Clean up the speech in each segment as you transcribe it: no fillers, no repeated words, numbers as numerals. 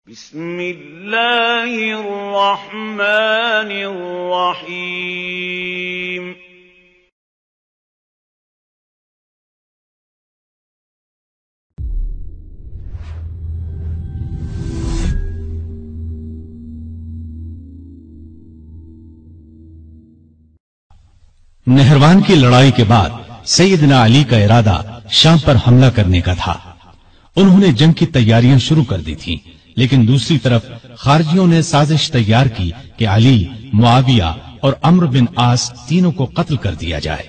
بسم اللہ الرحمن الرحیم نہروان کی لڑائی کے بعد سیدنا علی کا ارادہ شام پر حملہ کرنے کا تھا۔ انہوں نے جنگ کی تیاریاں شروع کر دی تھیں، لیکن دوسری طرف خارجیوں نے سازش تیار کی کہ علی، معاویہ اور عمرو بن عاص تینوں کو قتل کر دیا جائے۔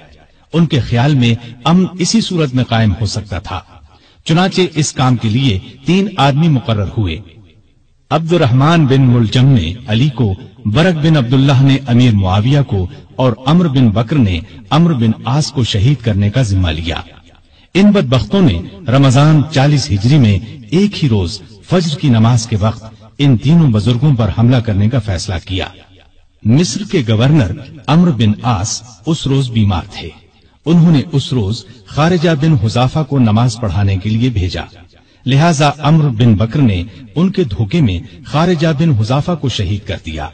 ان کے خیال میں امن اسی صورت میں قائم ہو سکتا تھا۔ چنانچہ اس کام کے لیے 3 آدمی مقرر ہوئے۔ عبد الرحمن بن ملجم نے علی کو، برق بن عبداللہ نے امیر معاویہ کو اور عمرو بن بکر نے عمرو بن عاص کو شہید کرنے کا ذمہ لیا۔ ان بدبختوں نے رمضان 40 ہجری میں ایک ہی روز فجر کی نماز کے وقت ان تینوں بزرگوں پر حملہ کرنے کا فیصلہ کیا۔ مصر کے گورنر عمرو بن عاص اس روز بیمار تھے۔ انہوں نے اس روز خارجہ بن حذافہ کو نماز پڑھانے کے لیے بھیجا، لہذا عمرو بن بکر نے ان کے دھوکے میں خارجہ بن حذافہ کو شہید کر دیا۔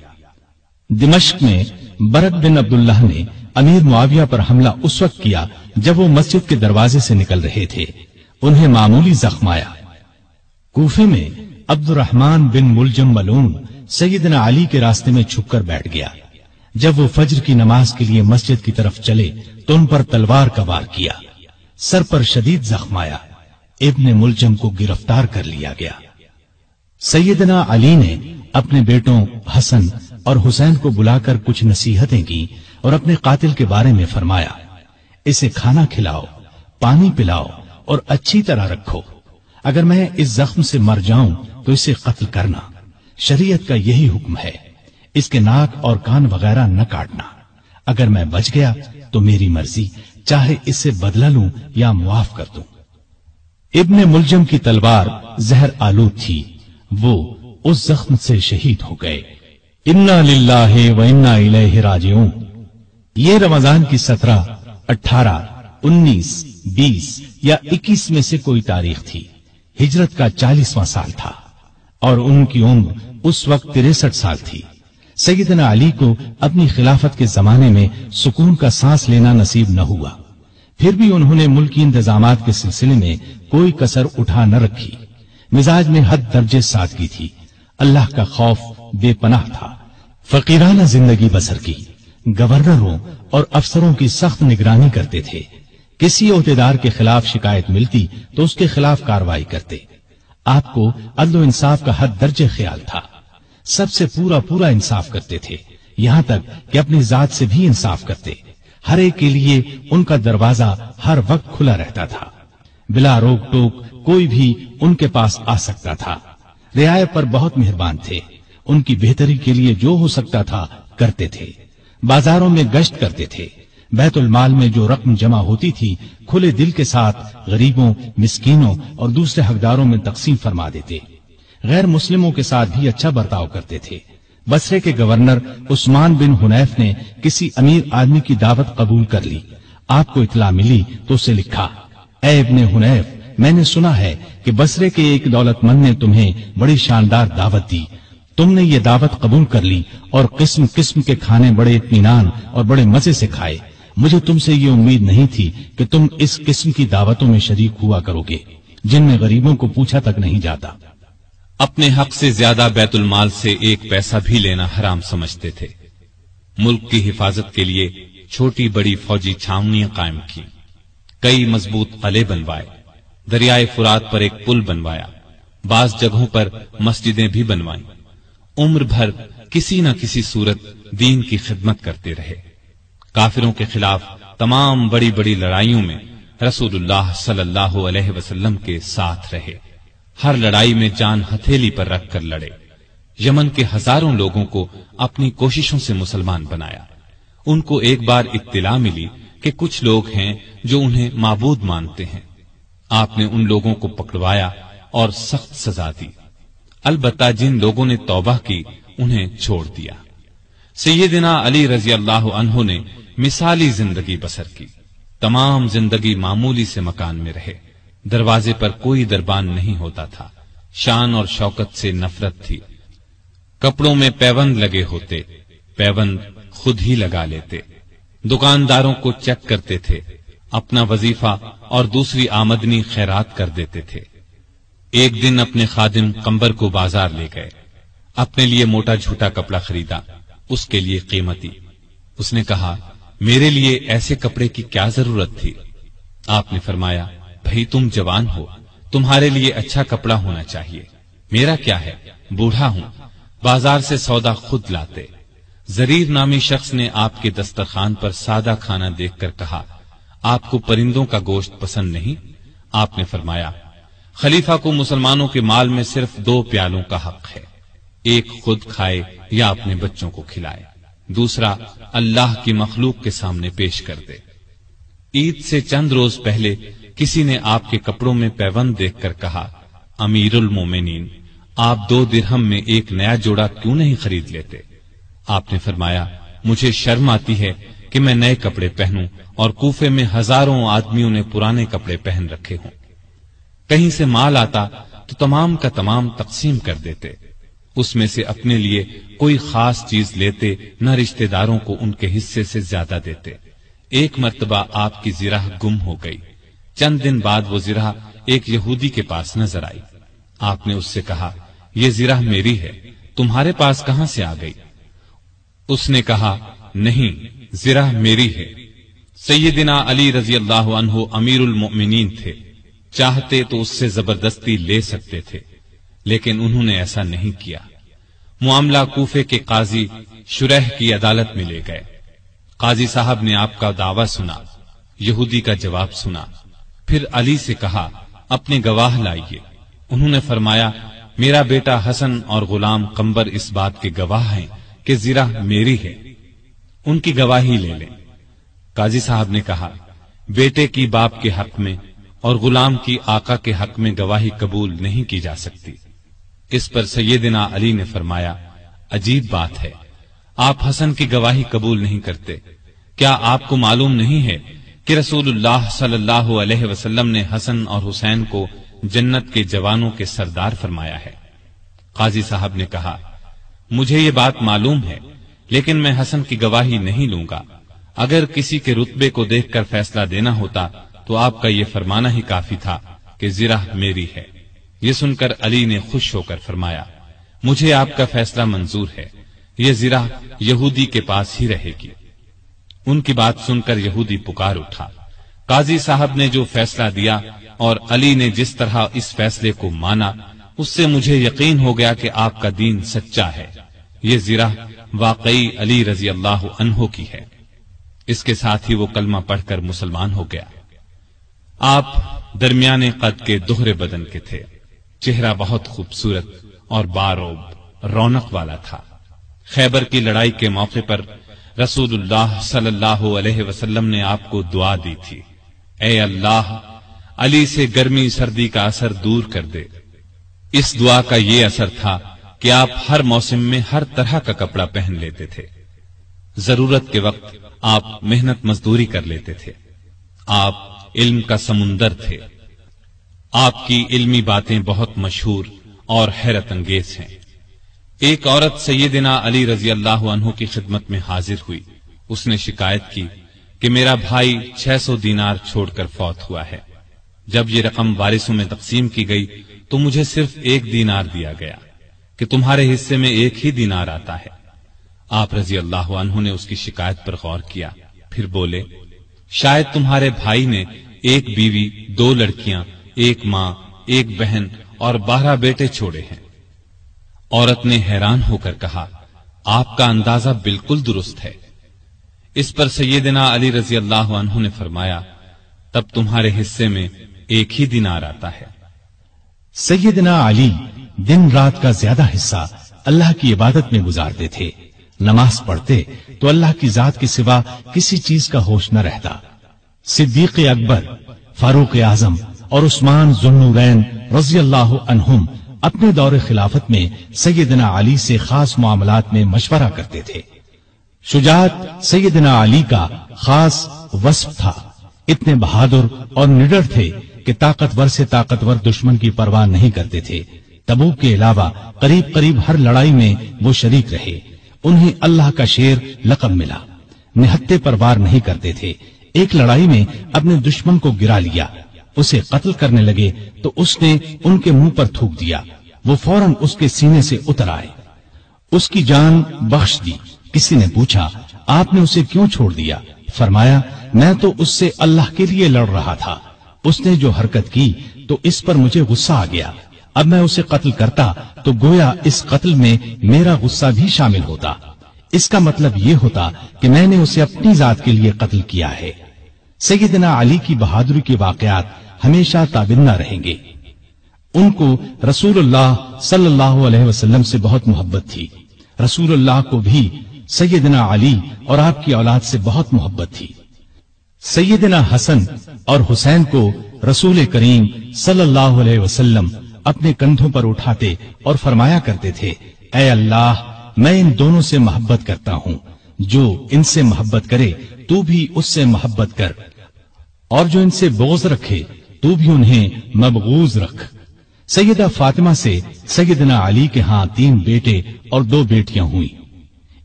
دمشق میں برق بن عبداللہ نے امیر معاویہ پر حملہ اس وقت کیا جب وہ مسجد کے دروازے سے نکل رہے تھے۔ انہیں معمولی زخم آیا۔ کوفے میں عبد الرحمن بن ملجم ملعون سیدنا علی کے راستے میں چھپ کر بیٹھ گیا۔ جب وہ فجر کی نماز کے لیے مسجد کی طرف چلے تو ان پر تلوار کا وار کیا۔ سر پر شدید زخم آیا۔ ابن ملجم کو گرفتار کر لیا گیا۔ سیدنا علی نے اپنے بیٹوں حسن اور حسین کو بلا کر کچھ نصیحتیں کی اور اپنے قاتل کے بارے میں فرمایا، اسے کھانا کھلاؤ، پانی پلاؤ اور اچھی طرح رکھو۔ اگر میں اس زخم سے مر جاؤں تو اسے قتل کرنا، شریعت کا یہی حکم ہے۔ اس کے ناک اور کان وغیرہ نہ کاٹنا۔ اگر میں بچ گیا تو میری مرضی، چاہے اس سے بدلہ لوں یا معاف کر دوں۔ ابن ملجم کی تلوار زہر آلود تھی، وہ اس زخم سے شہید ہو گئے۔ انا للہ و انا الیہ راجعون۔ یہ رمضان کی 17، 18، 19، 20 یا 21 میں سے کوئی تاریخ تھی۔ ہجرت کا 40واں سال تھا اور ان کی عمر اس وقت 63 سال تھی۔ سیدنا علی کو اپنی خلافت کے زمانے میں سکون کا سانس لینا نصیب نہ ہوا، پھر بھی انہوں نے ملکی انتظامات کے سلسلے میں کوئی کسر اٹھا نہ رکھی۔ مزاج میں حد درجے سادگی تھی، اللہ کا خوف بے پناہ تھا۔ فقیرانہ زندگی بسر کی، گورنروں اور افسروں کی سخت نگرانی کرتے تھے۔ کسی عہدیدار کے خلاف شکایت ملتی تو اس کے خلاف کارروائی کرتے۔ آپ کو عدل و انصاف کا حد درجے خیال تھا، سب سے پورا انصاف کرتے تھے، یہاں تک کہ اپنی ذات سے بھی انصاف کرتے۔ ہر ایک کے لیے ان کا دروازہ ہر وقت کھلا رہتا تھا، بلا روک ٹوک کوئی بھی ان کے پاس آ سکتا تھا۔ رعایا پر بہت مہربان تھے، ان کی بہتری کے لیے جو ہو سکتا تھا کرتے تھے۔ بازاروں میں گشت کرتے تھے، بیت المال میں جو رقم جمع ہوتی تھی کھلے دل کے ساتھ غریبوں، مسکینوں اور دوسرے حقداروں میں تقسیم فرما دیتے۔ غیر مسلموں کے ساتھ بھی اچھا برتاؤ کرتے تھے۔ بصرے کے گورنر عثمان بن حنیف نے کسی امیر آدمی کی دعوت قبول کر لی۔ آپ کو اطلاع ملی تو اسے لکھا، اے ابن حنیف، میں نے سنا ہے کہ بصرے کے ایک دولت مند نے تمہیں بڑی شاندار دعوت دی۔ تم نے یہ دعوت قبول کر لی اور قسم قسم کے کھانے بڑے اطمینان اور بڑے مزے سے کھائے۔ مجھے تم سے یہ امید نہیں تھی کہ تم اس قسم کی دعوتوں میں شریک ہوا کرو گے جن میں غریبوں کو پوچھا تک نہیں جاتا۔ اپنے حق سے زیادہ بیت المال سے ایک پیسہ بھی لینا حرام سمجھتے تھے۔ ملک کی حفاظت کے لیے چھوٹی بڑی فوجی چھاونیاں قائم کی، کئی مضبوط قلعے بنوائے، دریائے فرات پر ایک پل بنوایا، بعض جگہوں پر مسجدیں بھی بنوائیں۔ عمر بھر کسی نہ کسی صورت دین کی خدمت کرتے رہے۔ کافروں کے خلاف تمام بڑی بڑی لڑائیوں میں رسول اللہ صلی اللہ علیہ وسلم کے ساتھ رہے، ہر لڑائی میں جان ہتھیلی پر رکھ کر لڑے۔ یمن کے ہزاروں لوگوں کو اپنی کوششوں سے مسلمان بنایا۔ ان کو ایک بار اطلاع ملی کہ کچھ لوگ ہیں جو انہیں معبود مانتے ہیں۔ آپ نے ان لوگوں کو پکڑوایا اور سخت سزا دی، البتہ جن لوگوں نے توبہ کی انہیں چھوڑ دیا۔ سیدنا علی رضی اللہ عنہ نے مثالی زندگی بسر کی، تمام زندگی معمولی سے مکان میں رہے، دروازے پر کوئی دربان نہیں ہوتا تھا، شان اور شوکت سے نفرت تھی۔ کپڑوں میں پیوند لگے ہوتے، پیوند خود ہی لگا لیتے، دکانداروں کو چیک کرتے تھے، اپنا وظیفہ اور دوسری آمدنی خیرات کر دیتے تھے۔ ایک دن اپنے خادم قمبر کو بازار لے گئے، اپنے لیے موٹا جھوٹا کپڑا خریدا، اس کے لیے قیمتی۔ اس نے کہا، میرے لیے ایسے کپڑے کی کیا ضرورت تھی؟ آپ نے فرمایا، بھئی تم جوان ہو، تمہارے لیے اچھا کپڑا ہونا چاہیے، میرا کیا ہے، بوڑھا ہوں، بازار سے سودا خود لاتے۔ زریر نامی شخص نے آپ کے دسترخوان پر سادہ کھانا دیکھ کر کہا، آپ کو پرندوں کا گوشت پسند نہیں؟ آپ نے فرمایا، خلیفہ کو مسلمانوں کے مال میں صرف 2 پیالوں کا حق ہے، ایک خود کھائے یا اپنے بچوں کو کھلائے، دوسرا اللہ کی مخلوق کے سامنے پیش کر دے۔ عید سے چند روز پہلے کسی نے آپ کے کپڑوں میں پیوند دیکھ کر کہا، امیر المومنین، آپ 2 درہم میں ایک نیا جوڑا کیوں نہیں خرید لیتے؟ آپ نے فرمایا، مجھے شرم آتی ہے کہ میں نئے کپڑے پہنوں اور کوفے میں ہزاروں آدمیوں نے پرانے کپڑے پہن رکھے ہوں۔ کہیں سے مال آتا تو تمام کا تمام تقسیم کر دیتے، اس میں سے اپنے لیے کوئی خاص چیز لیتے، نہ رشتہ داروں کو ان کے حصے سے زیادہ دیتے۔ ایک مرتبہ آپ کی زرہ گم ہو گئی، چند دن بعد وہ زرہ ایک یہودی کے پاس نظر آئی۔ آپ نے اس سے کہا، یہ زرہ میری ہے، تمہارے پاس کہاں سے آ گئی؟ اس نے کہا، نہیں، زرہ میری ہے۔ سیدنا علی رضی اللہ عنہ امیر المؤمنین تھے، چاہتے تو اس سے زبردستی لے سکتے تھے، لیکن انہوں نے ایسا نہیں کیا۔ معاملہ کوفے کے قاضی شریح کی عدالت میں لے گئے۔ قاضی صاحب نے آپ کا دعویٰ سنا، یہودی کا جواب سنا، پھر علی سے کہا، اپنے گواہ لائیے۔ انہوں نے فرمایا، میرا بیٹا حسن اور غلام قمبر اس بات کے گواہ ہیں کہ زرہ میری ہے، ان کی گواہی لے لیں۔ قاضی صاحب نے کہا، بیٹے کی باپ کے حق میں اور غلام کی آقا کے حق میں گواہی قبول نہیں کی جا سکتی۔ اس پر سیدنا علی نے فرمایا، عجیب بات ہے، آپ حسن کی گواہی قبول نہیں کرتے، کیا آپ کو معلوم نہیں ہے کہ رسول اللہ صلی اللہ علیہ وسلم نے حسن اور حسین کو جنت کے جوانوں کے سردار فرمایا ہے؟ قاضی صاحب نے کہا، مجھے یہ بات معلوم ہے، لیکن میں حسن کی گواہی نہیں لوں گا۔ اگر کسی کے رتبے کو دیکھ کر فیصلہ دینا ہوتا تو آپ کا یہ فرمانا ہی کافی تھا کہ زرہ میری ہے۔ یہ سن کر علی نے خوش ہو کر فرمایا، مجھے آپ کا فیصلہ منظور ہے، یہ زرہ یہودی کے پاس ہی رہے گی۔ ان کی بات سن کر یہودی پکار اٹھا۔ قاضی صاحب نے جو فیصلہ دیا اور علی نے جس طرح اس فیصلے کو مانا، اس سے مجھے یقین ہو گیا کہ آپ کا دین سچا ہے، یہ زرہ واقعی علی رضی اللہ عنہ کی ہے۔ اس کے ساتھ ہی وہ کلمہ پڑھ کر مسلمان ہو گیا۔ آپ درمیانے قد کے دوہرے بدن کے تھے، چہرہ بہت خوبصورت اور باروب رونق والا تھا۔ خیبر کی لڑائی کے موقع پر رسول اللہ صلی اللہ علیہ وسلم نے آپ کو دعا دی تھی، اے اللہ، علی سے گرمی سردی کا اثر دور کر دے۔ اس دعا کا یہ اثر تھا کہ آپ ہر موسم میں ہر طرح کا کپڑا پہن لیتے تھے۔ ضرورت کے وقت آپ محنت مزدوری کر لیتے تھے۔ آپ علم کا سمندر تھے۔ آپ کی علمی باتیں بہت مشہور اور حیرت انگیز ہیں۔ ایک عورت سیدنا علی رضی اللہ عنہ کی خدمت میں حاضر ہوئی۔ اس نے شکایت کی کہ میرا بھائی 600 دینار چھوڑ کر فوت ہوا ہے۔ جب یہ رقم وارثوں میں تقسیم کی گئی تو مجھے صرف 1 دینار دیا گیا کہ تمہارے حصے میں 1 ہی دینار آتا ہے۔ آپ رضی اللہ عنہ نے اس کی شکایت پر غور کیا، پھر بولے، شاید تمہارے بھائی نے 1 بیوی، 2 لڑکیاں، 1 ماں، 1 بہن اور 12 بیٹے چھوڑے ہیں۔ عورت نے حیران ہو کر کہا، آپ کا اندازہ بالکل درست ہے۔ اس پر سیدنا علی رضی اللہ عنہ نے فرمایا، تب تمہارے حصے میں 1 ہی دینار آتا ہے۔ سیدنا علی دن رات کا زیادہ حصہ اللہ کی عبادت میں گزارتے تھے۔ نماز پڑھتے تو اللہ کی ذات کے سوا کسی چیز کا ہوش نہ رہتا۔ صدیق اکبر، فاروق اعظم اور عثمان ذو النورین رضی اللہ عنہم اپنے دور خلافت میں سیدنا علی سے خاص معاملات میں مشورہ کرتے تھے۔ شجاعت سیدنا علی کا خاص وصف تھا۔ اتنے بہادر اور نڈر تھے کہ طاقتور سے طاقتور دشمن کی پرواہ نہیں کرتے تھے۔ تبوک کے علاوہ قریب قریب ہر لڑائی میں وہ شریک رہے. انہیں اللہ کا شیر لقب ملا. نہتے پر وار نہیں کرتے تھے. ایک لڑائی میں اپنے دشمن کو گرا لیا. اسے قتل کرنے لگے تو اس نے ان کے منہ پر تھوک دیا. وہ فوراً اس کے سینے سے اتر آئے. اس کی جان بخش دی. کسی نے پوچھا آپ نے اسے کیوں چھوڑ دیا؟ فرمایا میں تو اس سے اللہ کے لیے لڑ رہا تھا. اس نے جو حرکت کی تو اس پر مجھے غصہ آ گیا. اب میں اسے قتل کرتا تو گویا اس قتل میں میرا غصہ بھی شامل ہوتا. اس کا مطلب یہ ہوتا کہ میں نے اسے اپنی ذات کے لیے قتل کیا ہے. سیدنا علی کی بہادری کے واقعات ہمیشہ تابندہ رہیں گے. ان کو رسول اللہ صلی اللہ علیہ وسلم سے بہت محبت تھی. رسول اللہ کو بھی سیدنا علی اور آپ کی اولاد سے بہت محبت تھی. سیدنا حسن اور حسین کو رسول کریم صلی اللہ علیہ وسلم اپنے کندھوں پر اٹھاتے اور فرمایا کرتے تھے اے اللہ میں ان دونوں سے محبت کرتا ہوں. جو ان سے محبت کرے تو بھی اس سے محبت کر، اور جو ان سے بغض رکھے تو بھی انہیں مبغوض رکھ. سیدہ فاطمہ سے سیدنا علی کے ہاں 3 بیٹے اور 2 بیٹیاں ہوئیں.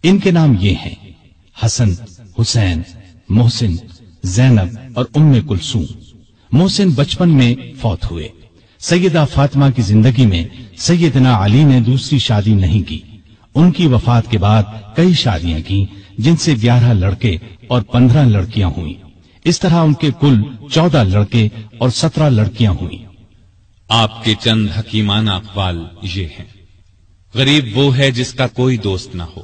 ان کے نام یہ ہیں حسن، حسین، محسن، زینب اور ام کلثوم. محسن بچپن میں فوت ہوئے. سیدہ فاطمہ کی زندگی میں سیدنا علی نے دوسری شادی نہیں کی. ان کی وفات کے بعد کئی شادیاں کی جن سے 11 لڑکے اور 15 لڑکیاں ہوئیں. اس طرح ان کے کل 14 لڑکے اور 17 لڑکیاں ہوئیں. آپ کے چند حکیمانہ اقوال یہ ہیں: غریب وہ ہے جس کا کوئی دوست نہ ہو.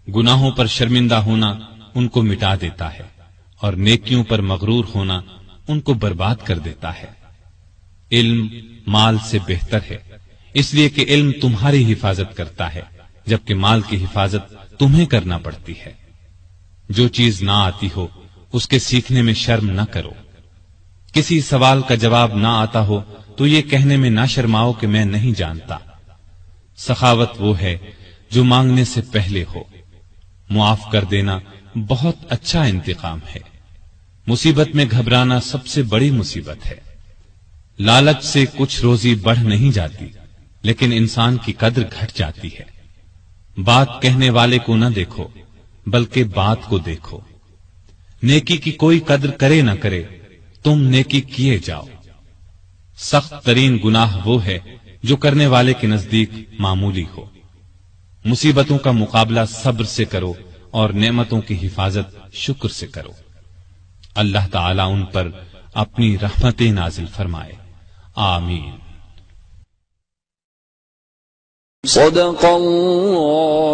گناہوں پر شرمندہ ہونا ان کو مٹا دیتا ہے اور نیکیوں پر مغرور ہونا ان کو برباد کر دیتا ہے. علم مال سے بہتر ہے اس لیے کہ علم تمہاری حفاظت کرتا ہے جبکہ مال کی حفاظت تمہیں کرنا پڑتی ہے. جو چیز نہ آتی ہو اس کے سیکھنے میں شرم نہ کرو. کسی سوال کا جواب نہ آتا ہو تو یہ کہنے میں نہ شرماؤ کہ میں نہیں جانتا. سخاوت وہ ہے جو مانگنے سے پہلے ہو. معاف کر دینا بہت اچھا انتقام ہے. مصیبت میں گھبرانا سب سے بڑی مصیبت ہے. لالچ سے کچھ روزی بڑھ نہیں جاتی لیکن انسان کی قدر گھٹ جاتی ہے. بات کہنے والے کو نہ دیکھو بلکہ بات کو دیکھو. نیکی کی کوئی قدر کرے نہ کرے تم نیکی کیے جاؤ. سخت ترین گناہ وہ ہے جو کرنے والے کے نزدیک معمولی ہو. مصیبتوں کا مقابلہ صبر سے کرو اور نعمتوں کی حفاظت شکر سے کرو. اللہ تعالیٰ ان پر اپنی رحمتیں نازل فرمائے. آمین. صدق اللہ